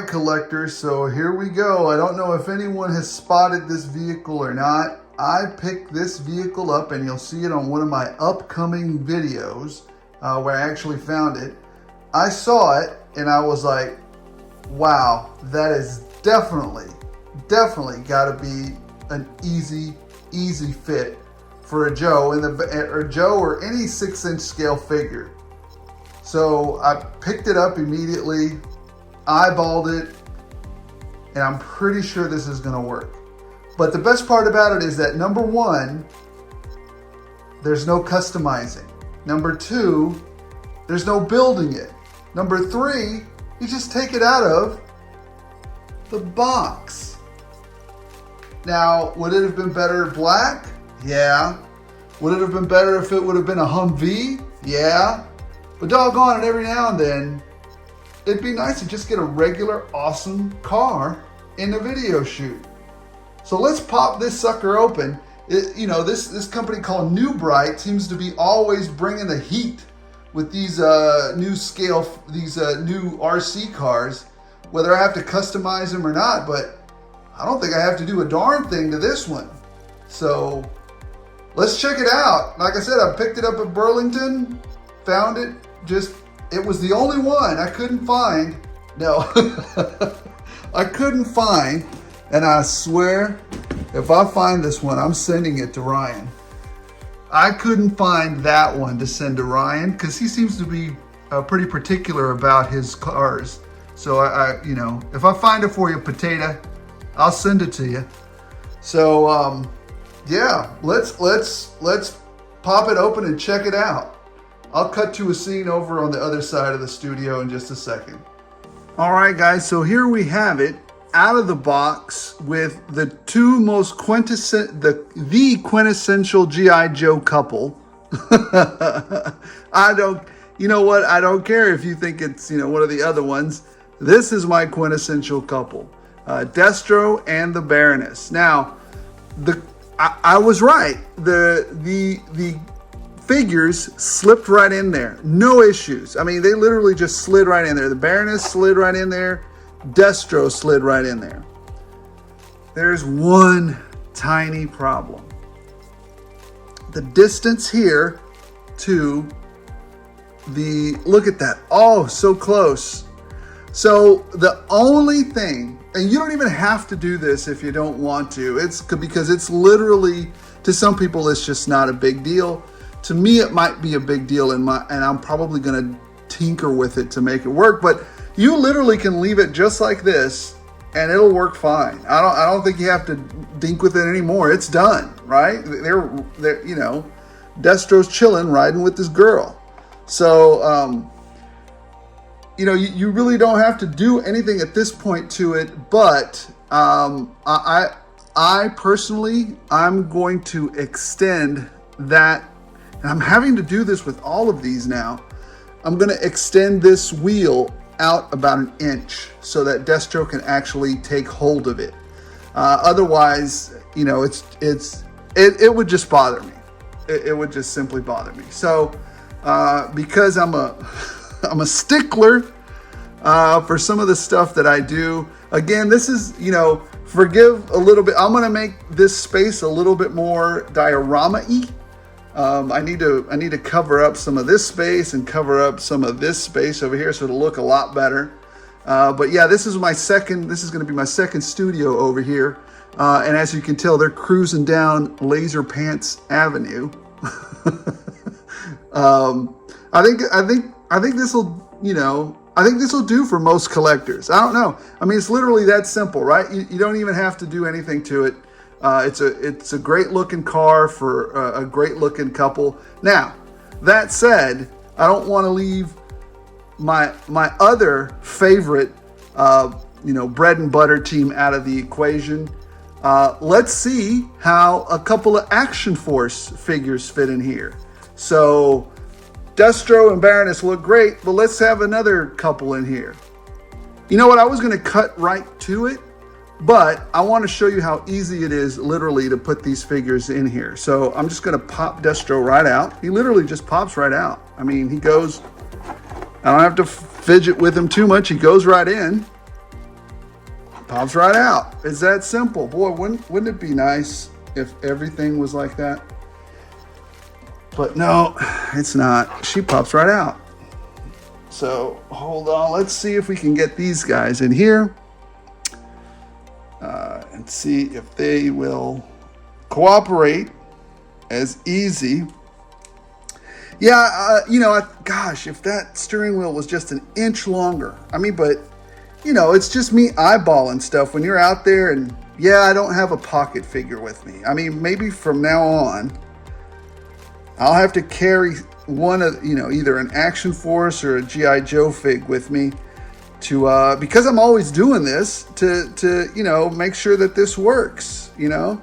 right, collectors, so here we go. I don't know if anyone has spotted this vehicle or not. I picked this vehicle up, and you'll see it on one of my upcoming videos where I actually found it. I saw it, and I was like, wow, that is definitely got to be an easy fit for a Joe or any 6-inch scale figure. So I picked it up immediately, eyeballed it, and I'm pretty sure this is gonna work. But the best part about it is that number one, there's no customizing. Number two, there's no building it. Number three, you just take it out of the box. Now, would it have been better black? Yeah. Would it have been better if it would have been a Humvee? Yeah. But doggone it, every now and then, it'd be nice to just get a regular, awesome car in a video shoot. So let's pop this sucker open. This company called New Bright seems to be always bringing the heat with these new RC cars, whether I have to customize them or not, but I don't think I have to do a darn thing to this one. So let's check it out. Like I said, I picked it up at Burlington, found it. It was the only one I couldn't find. No, I couldn't find. And I swear, if I find this one, I'm sending it to Ryan. I couldn't find that one to send to Ryan because he seems to be pretty particular about his cars. So if I find it for you, Potato, I'll send it to you. So yeah, let's pop it open and check it out. I'll cut to a scene over on the other side of the studio in just a second. All right, guys, so here we have it out of the box with the two most quintessential G.I. Joe couple. I don't care if you think it's, one of the other ones. This is my quintessential couple, Destro and the Baroness. Now, I was right. The figures slipped right in there. No issues. I mean, they literally just slid right in there. The Baroness slid right in there. Destro slid right in there. There's one tiny problem. The distance here to look at that. Oh, so close. So the only thing, and you don't even have to do this if you don't want to. It's because it's literally, to some people, it's just not a big deal. To me, it might be a big deal, and I'm probably going to tinker with it to make it work. But you literally can leave it just like this, and it'll work fine. I don't think you have to dink with it anymore. It's done, right? They're Destro's chilling, riding with this girl. So, you really don't have to do anything at this point to it. But I personally, I'm going to extend that. And I'm having to do this with all of these now. I'm going to extend this wheel out about an inch so that Destro can actually take hold of it. Otherwise, it would just bother me. It would just simply bother me. So because I'm a stickler for some of the stuff that I do. Again, this is, forgive a little bit. I'm going to make this space a little bit more diorama-y. I need to cover up some of this space and cover up some of this space over here so it'll look a lot better. But yeah, this is going to be my second studio over here. And as you can tell, they're cruising down Laser Pants Avenue. I think this will do for most collectors. I don't know. I mean, it's literally that simple, right? You don't even have to do anything to it. It's a great looking car for a great looking couple. Now, that said, I don't want to leave my other favorite, bread and butter team out of the equation. Let's see how a couple of Action Force figures fit in here. So, Destro and Baroness look great, but let's have another couple in here. You know what? I was going to cut right to it. But I want to show you how easy it is literally to put these figures in here. So I'm just going to pop Destro right out. He literally just pops right out. I mean, he goes, I don't have to fidget with him too much. He goes right in. Pops right out. It's that simple. Boy, wouldn't it be nice if everything was like that? But no, it's not. She pops right out. So hold on. Let's see if we can get these guys in here and see if they will cooperate as easy. Yeah, gosh, if that steering wheel was just an inch longer. I mean, but, it's just me eyeballing stuff when you're out there, and yeah, I don't have a pocket figure with me. I mean, maybe from now on, I'll have to carry one of, either an Action Force or a G.I. Joe fig with me to, because I'm always doing this to make sure that this works, to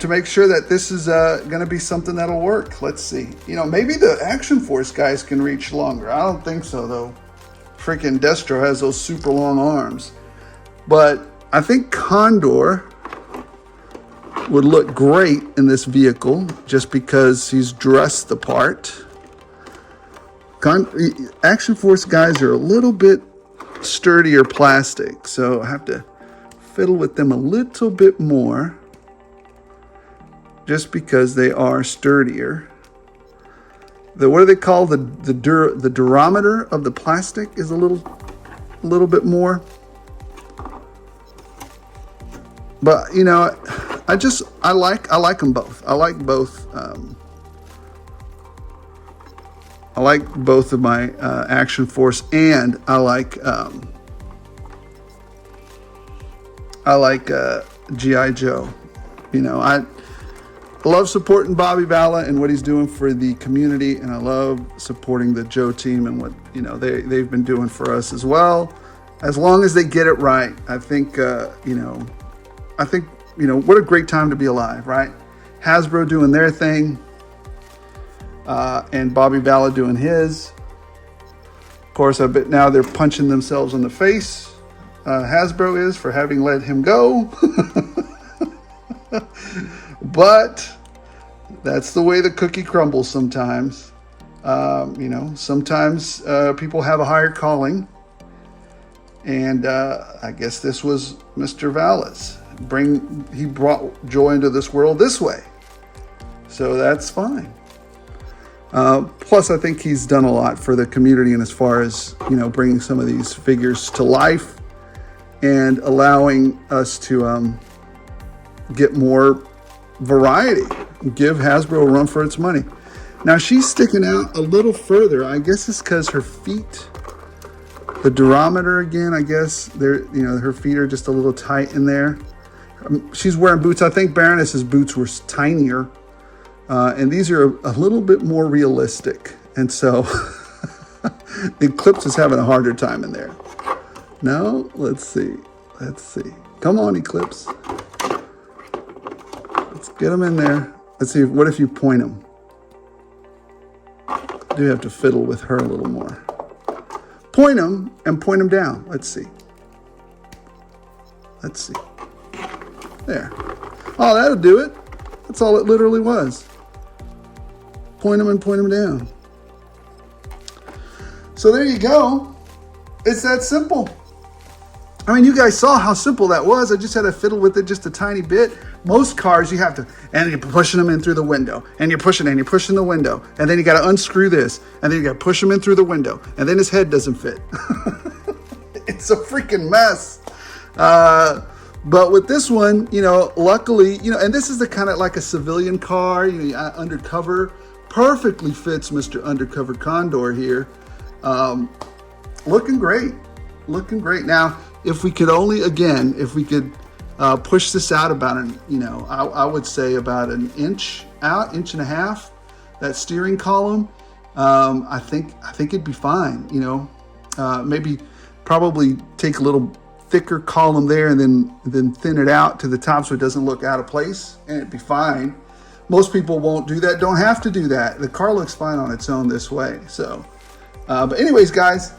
make sure that this is going to be something that'll work. Let's see. Maybe the Action Force guys can reach longer. I don't think so, though. Freaking Destro has those super long arms. But I think Condor would look great in this vehicle just because he's dressed the part. Action Force guys are a little bit sturdier plastic, so I have to fiddle with them a little bit more just because they are sturdier. What do they call the durometer of the plastic is a little bit more. But I like them both. I like both. I like both of my Action Force, and I like G.I. Joe. I love supporting Bobby Bala and what he's doing for the community, and I love supporting the Joe team and what they've been doing for us as well. As long as they get it right, I think what a great time to be alive, right? Hasbro doing their thing, and Bobby Bala doing his. Of course, I bet now they're punching themselves in the face. Hasbro is for having let him go. But that's the way the cookie crumbles sometimes. Sometimes people have a higher calling. And I guess this was Mr. Vala's. He brought joy into this world this way. So that's fine. Plus, I think he's done a lot for the community, and as far as, bringing some of these figures to life and allowing us to get more variety, give Hasbro a run for its money. Now she's sticking out a little further. I guess it's because her feet, the durometer again, I guess her feet are just a little tight in there. She's wearing boots. I think Baroness's boots were tinier, and these are a little bit more realistic. And so Eclipse is having a harder time in there. No, let's see. Come on, Eclipse. Let's get them in there. Let's see. What if you point them? I do have to fiddle with her a little more. Point them and point them down. Let's see. There. Oh, that'll do it. That's all it literally was. Point them and point them down. So there you go. It's that simple. I mean, you guys saw how simple that was. I just had to fiddle with it just a tiny bit. Most cars, you have to, and you're pushing them in through the window, and you're pushing the window, and then you got to unscrew this, and then you got to push them in through the window, and then his head doesn't fit. It's a freaking mess. But with this one, luckily, and this is the kind of like a civilian car, undercover, perfectly fits Mr. Undercover Condor here. Looking great. Now, if we could push this out about I would say about an inch and a half, that steering column, I think it'd be fine. Maybe probably take a little thicker column there and then thin it out to the top so it doesn't look out of place, and it'd be fine. Most people won't do that, don't have to do that. The car looks fine on its own this way. So, but anyways, guys,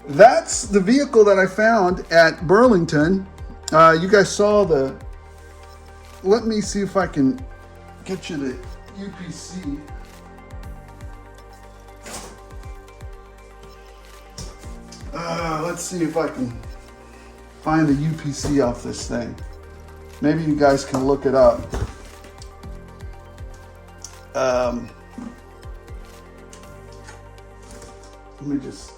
that's the vehicle that I found at Burlington. You guys saw let me see if I can get you the UPC. Let's see if I can find the UPC off this thing. Maybe you guys can look it up. Let me just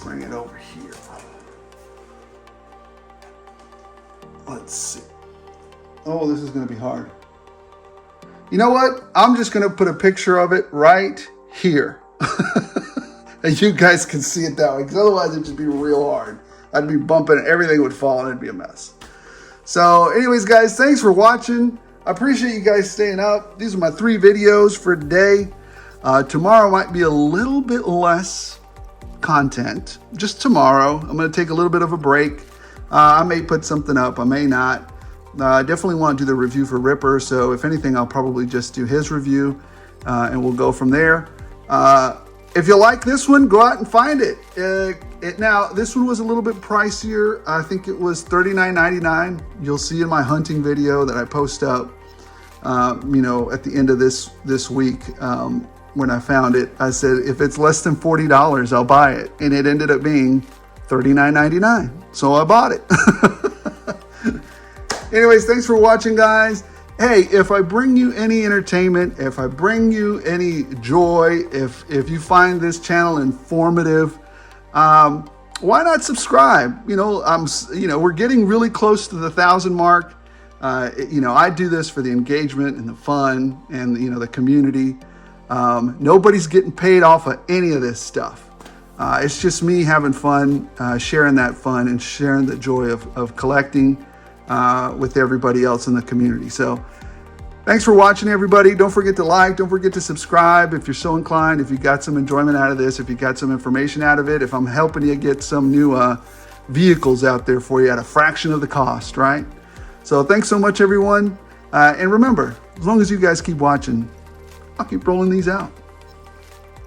bring it over here. Let's see. Oh, this is going to be hard. You know what? I'm just going to put a picture of it right here. And you guys can see it that way, because otherwise it'd just be real hard. I'd be bumping, everything would fall, and it'd be a mess. So anyways, guys, thanks for watching. I appreciate you guys staying up. These are my 3 videos for today. Tomorrow might be a little bit less content. Just tomorrow. I'm going to take a little bit of a break. I may put something up. I may not. I definitely want to do the review for Ripper. So if anything, I'll probably just do his review and we'll go from there. If you like this one, go out and find it. Now, this one was a little bit pricier. I think it was $39.99. You'll see in my hunting video that I post up, you know, at the end of this week. When I found it, I said, if it's less than $40, I'll buy it. And it ended up being $39.99. So I bought it. Anyways, thanks for watching, guys. Hey, if I bring you any entertainment, if I bring you any joy, if you find this channel informative, why not subscribe? You know, we're getting really close to the 1,000 mark. You know, I do this for the engagement and the fun and, you know, the community. Nobody's getting paid off of any of this stuff. It's just me having fun, sharing that fun and sharing the joy of collecting with everybody else in the community. So thanks for watching, everybody. Don't forget to like, don't forget to subscribe if you're so inclined, if you got some enjoyment out of this, if you got some information out of it, if I'm helping you get some new vehicles out there for you at a fraction of the cost, right? So thanks so much, everyone. And remember, as long as you guys keep watching, I'll keep rolling these out.